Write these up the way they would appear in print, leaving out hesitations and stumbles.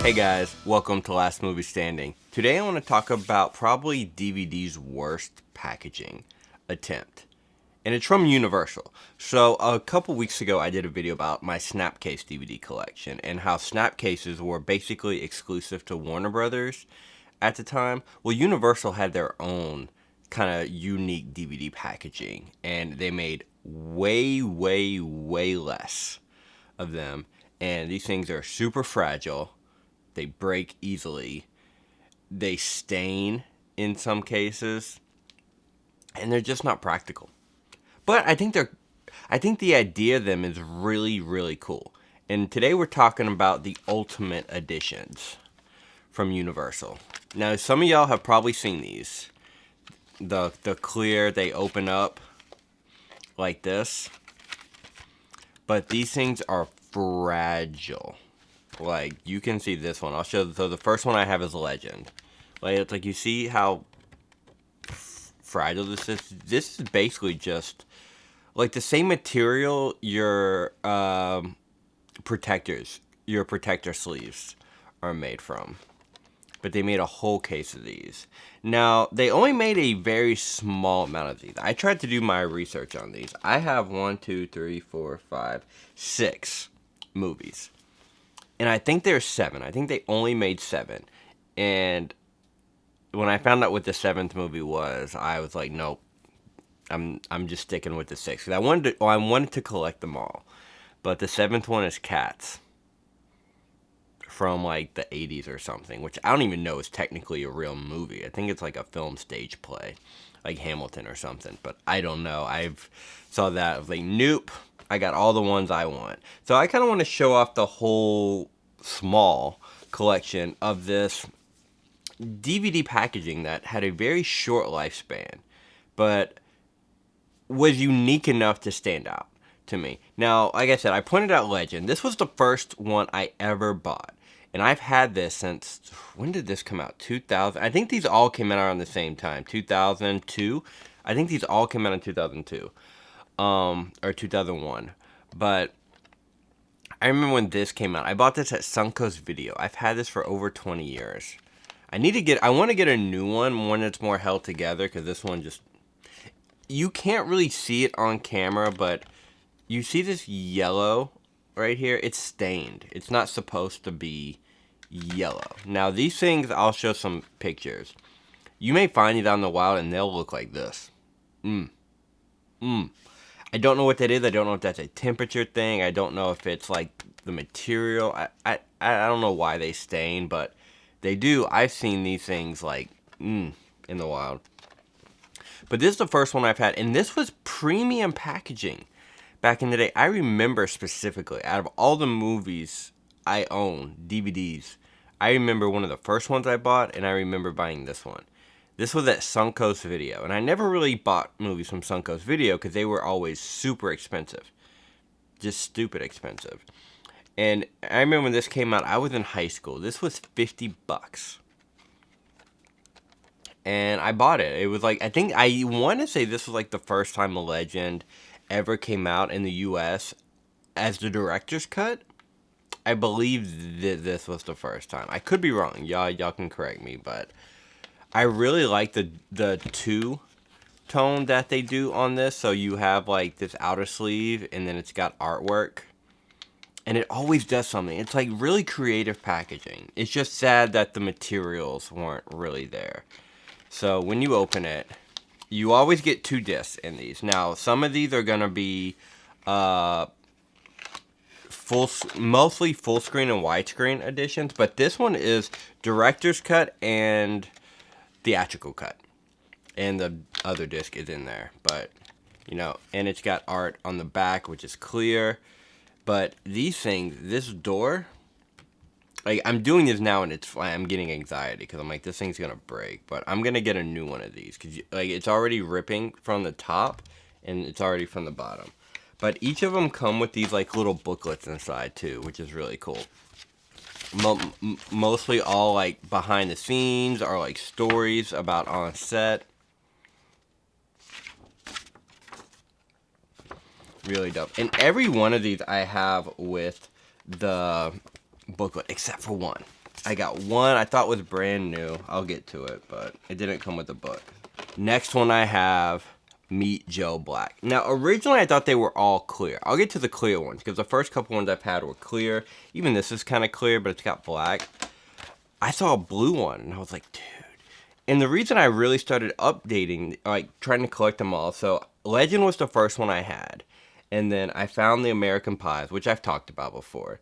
Hey guys, welcome to Last Movie Standing. Today I want to talk about probably DVD's worst packaging attempt. And it's from Universal. So a couple weeks ago I did a video about my Snapcase DVD collection and how Snapcases were basically exclusive to Warner Brothers at the time. Well, Universal had their own kind of unique DVD packaging and they made way less of them. And these things are super fragile. They break easily. They stain in some cases. And they're just not practical. But I think the idea of them is really cool. And today we're talking about the Ultimate Editions from Universal. Now, some of y'all have probably seen these. The clear, they open up like this. But these things are fragile. Like, you can see this one. I'll show. So the first one I have is Legend. Like, it's like, you see how fragile this is? This is basically just like the same material your protector sleeves are made from. But they made a whole case of these. Now, they only made a very small amount of these. I tried to do my research on these. I have 6 movies. And I think there's 7. I think they only made 7. And when I found out what the 7th movie was, I was like, nope. I'm just sticking with the 6. 'Cause I wanted to collect them all. But the 7th one is Cats. From like the 80s or something, which I don't even know is technically a real movie. I think it's like a film stage play, like Hamilton or something, but I don't know. I've saw that, I was like, nope, I got all the ones I want. So I kind of want to show off the whole small collection of this DVD packaging that had a very short lifespan, but was unique enough to stand out to me. Now, like I said, I pointed out Legend. This was the first one I ever bought. And I've had this since, when did this come out? 2000? I think these all came out around the same time. 2002? I think these all came out in 2002. Or 2001. But I remember when this came out. I bought this at Suncoast Video. I've had this for over 20 years. I want to get a new one that's more held together, because this one just, you can't really see it on camera, but you see this yellow right here? It's stained. It's not supposed to be yellow. Now, these things, I'll show some pictures. You may find these out in the wild, and they'll look like this. I don't know what that is. I don't know if that's a temperature thing. I don't know if it's like the material. I don't know why they stain, but they do. I've seen these things like in the wild. But this is the first one I've had, and this was premium packaging. Back in the day, I remember specifically, out of all the movies I own, DVDs, I remember one of the first ones I bought, and I remember buying this one. This was at Suncoast Video, and I never really bought movies from Suncoast Video because they were always super expensive. Just stupid expensive. And I remember when this came out, I was in high school. This was $50. And I bought it. It was like, I want to say this was like the first time a Legend ever came out in the U.S. as the director's cut. I believe that this was the first time. I could be wrong. Y'all can correct me, but I really like the two-tone that they do on this. So you have like this outer sleeve, and then it's got artwork. And it always does something. It's like really creative packaging. It's just sad that the materials weren't really there. So when you open it, you always get 2 discs in these. Now, some of these are going to be mostly full screen and widescreen editions, but this one is director's cut and theatrical cut. And the other disc is in there, but, you know, and it's got art on the back, which is clear. But these things, this door, like, I'm doing this now and I'm getting anxiety because I'm like, this thing's gonna break. But I'm gonna get a new one of these because like it's already ripping from the top and it's already from the bottom. But each of them come with these like little booklets inside too, which is really cool. Mostly all like behind the scenes or like stories about on set. Really dope. And every one of these I have with the booklet except for one. I got one I thought was brand new. I'll get to it, but it didn't come with a book. Next one I have Meet Joe Black. Now, originally I thought they were all clear. I'll get to the clear ones because the first couple ones I've had were clear. Even this is kind of clear, but it's got black. I saw a blue one and I was like, dude. And the reason I really started updating, like trying to collect them all, so Legend was the first one I had. And then I found the American Pies, which I've talked about before.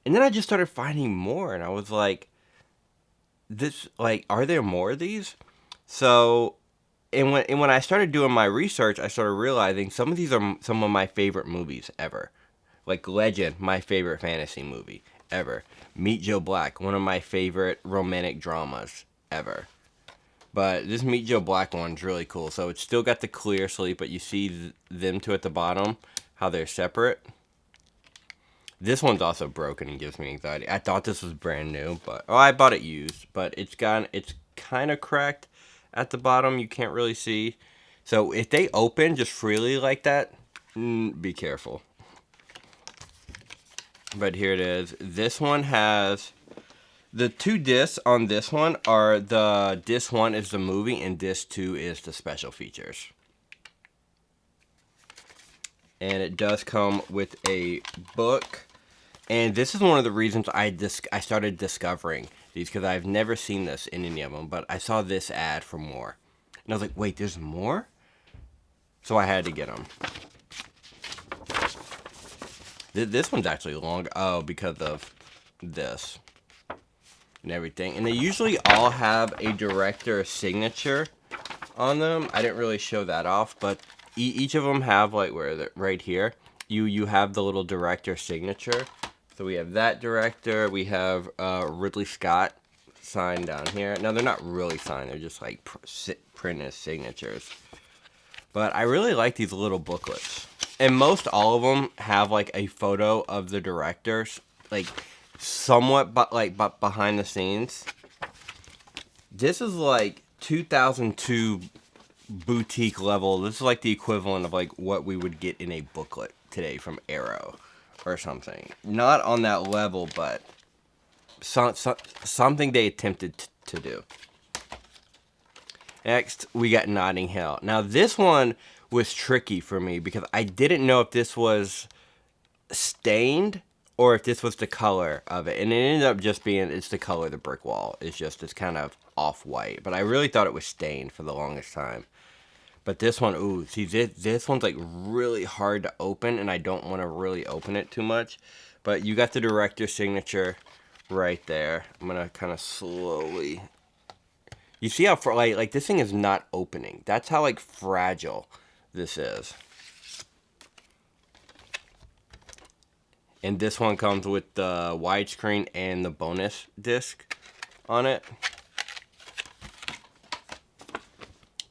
And then I just started finding more and I was like, are there more of these? So, and when I started doing my research, I started realizing some of these are some of my favorite movies ever. Like Legend, my favorite fantasy movie ever. Meet Joe Black, one of my favorite romantic dramas ever. But this Meet Joe Black one's really cool. So it's still got the clear sleeve, but you see them two at the bottom, how they're separate. This one's also broken and gives me anxiety. I thought this was brand new, but I bought it used, but it's kind of cracked at the bottom. You can't really see. So if they open just freely like that, be careful. But here it is. This one has the two discs on this one are the disc 1 is the movie and disc 2 is the special features. And it does come with a book. And this is one of the reasons I started discovering these, because I've never seen this in any of them, but I saw this ad for more. And I was like, wait, there's more? So I had to get them. This one's actually long. Oh, because of this and everything. And they usually all have a director signature on them. I didn't really show that off, but each of them have, like, where is it? Right here. You have the little director signature. So we have that director. We have Ridley Scott signed down here. Now, they're not really signed. They're just like printed signatures. But I really like these little booklets. And most all of them have like a photo of the directors, like somewhat but behind the scenes. This is like 2002 boutique level. This is like the equivalent of like what we would get in a booklet today from Arrow or something. Not on that level, but something they attempted to do. Next, we got Notting Hill. Now, this one was tricky for me because I didn't know if this was stained or if this was the color of it. And it ended up just being, it's the color of the brick wall. It's kind of off-white. But I really thought it was stained for the longest time. But this one, ooh, see, this one's like really hard to open, and I don't want to really open it too much. But you got the director's signature right there. I'm going to kind of slowly... You see how, like this thing is not opening. That's how, like, fragile this is. And this one comes with the widescreen and the bonus disc on it.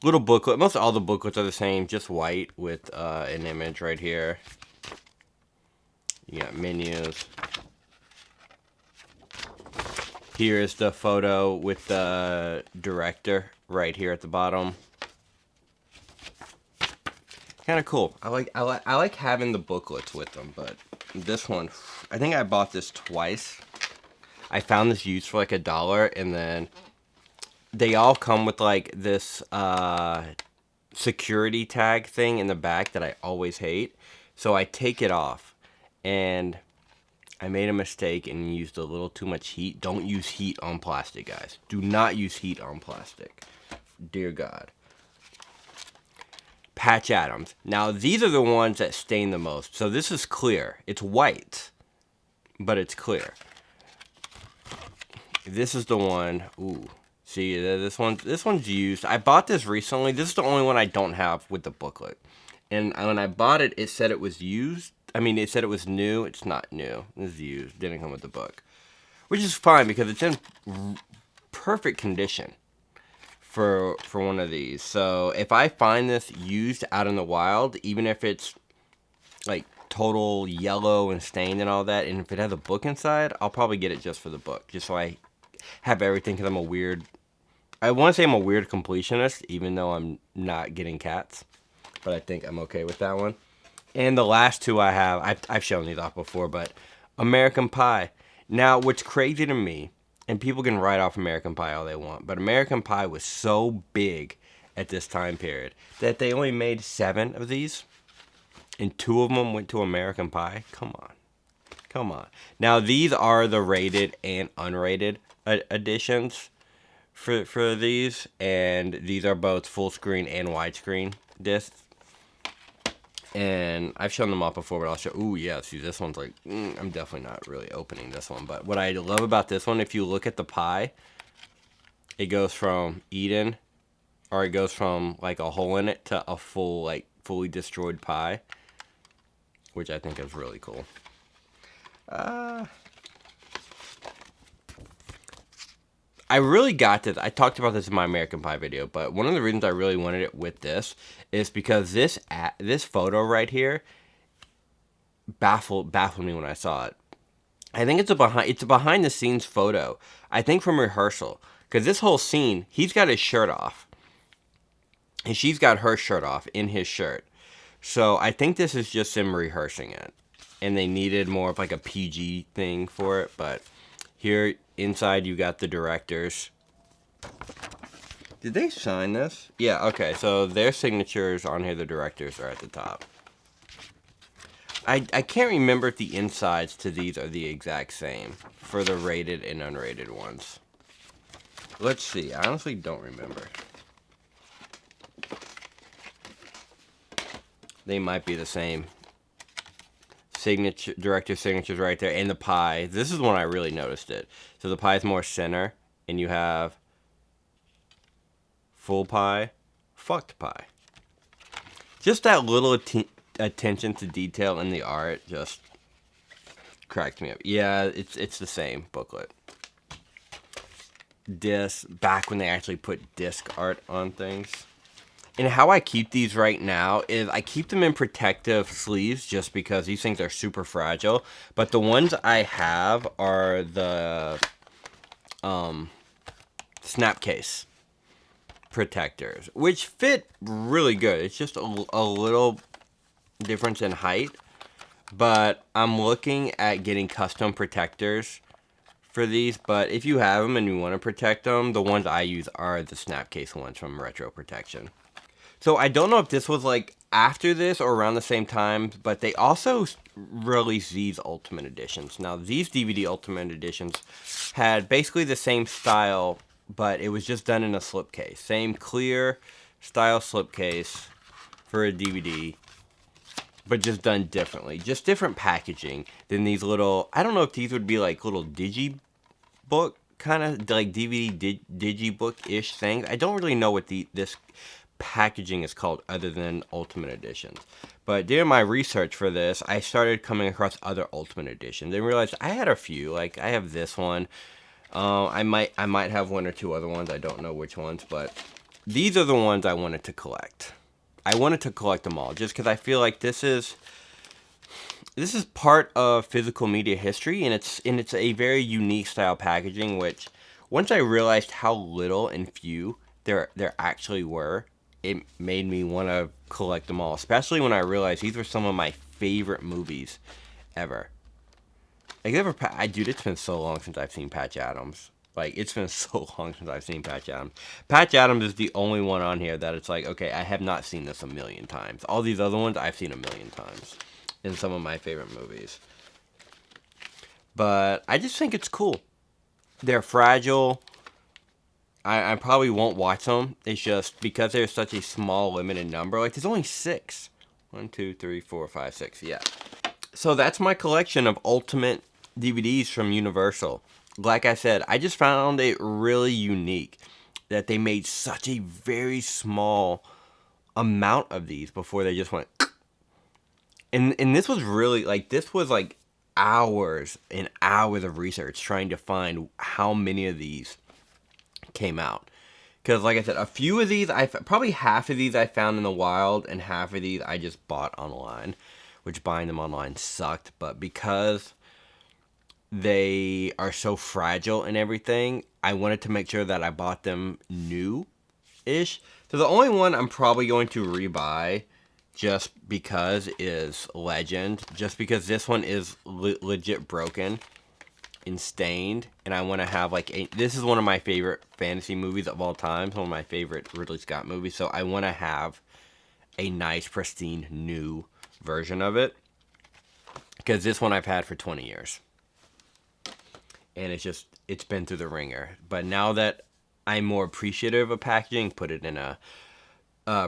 Little booklet. Most all the booklets are the same, just white with an image right here. You got menus. Here's the photo with the director right here at the bottom. Kind of cool. I like having the booklets with them, but this one, I think I bought this twice. I found this used for like $1, and then they all come with like this security tag thing in the back that I always hate. So I take it off, and I made a mistake and used a little too much heat. Don't use heat on plastic, guys. Do not use heat on plastic. Dear God. Patch Adams. Now, these are the ones that stain the most. So this is clear. It's white, but it's clear. This is the one. Ooh. See, this one's used. I bought this recently. This is the only one I don't have with the booklet. And when I bought it, it said it was used. I mean, it said it was new. It's not new. This is used. Didn't come with the book. Which is fine because it's in perfect condition for one of these. So if I find this used out in the wild, even if it's like total yellow and stained and all that, and if it has a book inside, I'll probably get it just for the book. Just so I have everything, because I want to say I'm a weird completionist, even though I'm not getting cats. But I think I'm okay with that one. And the last two I have, I've shown these off before, but American Pie. Now, what's crazy to me And people can write off American Pie all they want, but American Pie was so big at this time period that they only made 7 of these, and 2 of them went to American Pie. Come on. Come on. Now, these are the rated and unrated editions for these, and these are both full screen and widescreen discs. And I've shown them off before, but I'll show. Ooh, yeah. See, this one's like, I'm definitely not really opening this one. But what I love about this one, if you look at the pie, it goes from Eden, or it goes from like a hole in it to a full, like, fully destroyed pie, which I think is really cool. I really got this. I talked about this in my American Pie video, but one of the reasons I really wanted it with this is because this photo right here baffled me when I saw it. I think it's a behind the scenes photo. I think from rehearsal, because this whole scene, he's got his shirt off, and she's got her shirt off in his shirt. So I think this is just him rehearsing it, and they needed more of like a PG thing for it, but. Here, inside, you got the directors. Did they sign this? Yeah, okay, so their signatures on here, the directors are at the top. I can't remember if the insides to these are the exact same for the rated and unrated ones. Let's see, I honestly don't remember. They might be the same. Director signatures right there, and the pie. This is the one I really noticed it. So the pie is more center, and you have full pie, fucked pie. Just that little attention to detail in the art just cracked me up. Yeah, it's the same booklet. Disc, back when they actually put disc art on things. And how I keep these right now is I keep them in protective sleeves just because these things are super fragile. But the ones I have are the snap case protectors, which fit really good. It's just a little difference in height. But I'm looking at getting custom protectors for these. But if you have them and you want to protect them, the ones I use are the snap case ones from Retro Protection. So I don't know if this was like after this or around the same time, but they also released these Ultimate Editions. Now, these DVD Ultimate Editions had basically the same style, but it was just done in a slipcase. Same clear style slipcase for a DVD, but just done differently. Just different packaging than these little, I don't know if these would be like little digibook, kind of like DVD digibook-ish things. I don't really know what this packaging is called other than Ultimate Editions. But during my research for this, I started coming across other Ultimate Editions and realized I had a few. Like, I have this one. I might have 1 or 2 other ones. I don't know which ones, but these are the ones I wanted to collect. I wanted to collect them all just because I feel like this is part of physical media history, and it's a very unique style packaging, which once I realized how little and few there actually were, it made me want to collect them all, especially when I realized these were some of my favorite movies ever. Like, dude, it's been so long since I've seen Patch Adams. Like, it's been so long since I've seen Patch Adams. Patch Adams is the only one on here that it's like, okay, I have not seen this a million times. All these other ones, I've seen a million times in some of my favorite movies. But I just think it's cool. They're fragile. I probably won't watch them. It's just because there's such a small limited number. Like, there's only 6. 1, 2, 3, 4, 5, 6. Yeah. So that's my collection of Ultimate DVDs from Universal. Like I said, I just found it really unique that they made such a very small amount of these before they just went. And this was really, like, this was like hours and hours of research trying to find how many of these came out. Because, like I said, a few of these, probably half of these I found in the wild, and half of these I just bought online, which buying them online sucked. But because they are so fragile and everything, I wanted to make sure that I bought them new-ish. So the only one I'm probably going to rebuy just because is Legend. Just because this one is legit broken. and stained, and I want to have like this is one of my favorite fantasy movies of all time. It's one of my favorite Ridley Scott movies. So I want to have a nice, pristine, new version of it, because this one I've had for 20 years, and it's been through the ringer. But now that I'm more appreciative of packaging, put it in a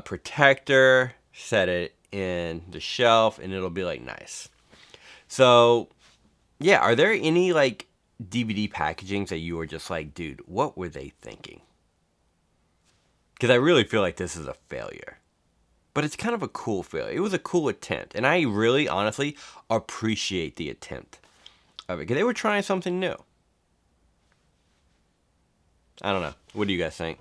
protector, set it in the shelf, and it'll be like nice. So yeah, are there any like DVD packagings that you were just like, dude, what were they thinking? Because I really feel like this is a failure. But it's kind of a cool failure. It was a cool attempt. And I really, honestly, appreciate the attempt of it. Because they were trying something new. I don't know. What do you guys think?